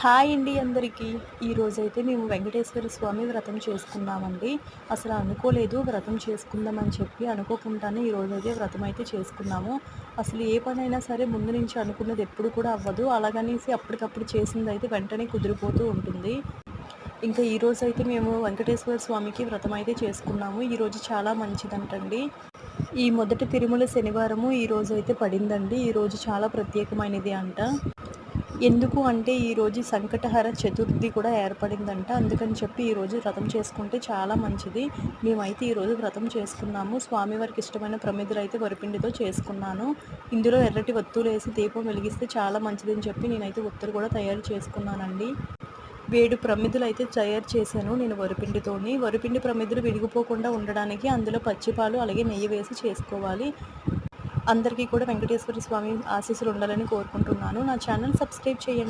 Hi అండి అందరికీ. ఈరోజైతే మేము వెంకటేశ్వర స్వామి వ్రతం చేసుకున్నామండి. అసలు అనుకోలేదు వ్రతం చేసుకుందామని చెప్పి. అనుకోకుండానే ఈరోజైతే వ్రతం అయితే చేసుకున్నాము. అసలు ఏ పనైనా సరే ముందు నుంచి అనుకున్నది ఎప్పుడు కూడా అవ్వదు. అలాగనేసి అప్పటికప్పుడు చేసిందైతే వెంటనే కుదిరిపోతూ ఉంటుంది. ఇంకా ఈరోజైతే మేము వెంకటేశ్వర స్వామికి వ్రతం అయితే చేసుకున్నాము. ఈరోజు చాలా మంచిదంటండి. ఈ మొదటి తిరుమల శనివారము ఈరోజైతే పడిందండి. ఈరోజు చాలా ప్రత్యేకమైనది అంట. ఎందుకు అంటే ఈరోజు సంకటహర చతుర్థి కూడా ఏర్పడిందంట. అందుకని చెప్పి ఈరోజు వ్రతం చేసుకుంటే చాలా మంచిది. మేమైతే ఈరోజు వ్రతం చేసుకున్నాము. స్వామివారికి ఇష్టమైన ప్రమిదలు అయితే వరిపిండితో చేసుకున్నాను. ఇందులో ఎర్రటి ఒత్తులు వేసి దీపం వెలిగిస్తే చాలా మంచిదని చెప్పి నేనైతే ఒత్తులు కూడా తయారు చేసుకున్నానండి. 7 ప్రమిదలు అయితే తయారు చేశాను నేను వరిపిండితోని. వరిపిండి ప్రమిదలు విరిగిపోకుండా ఉండడానికి అందులో పచ్చిపాలు అలాగే నెయ్యి వేసి చేసుకోవాలి. అందరికీ కూడా వెంకటేశ్వర స్వామి ఆశీస్సులు ఉండాలని కోరుకుంటున్నాను. నా ఛానల్ సబ్స్క్రైబ్ చేయండి.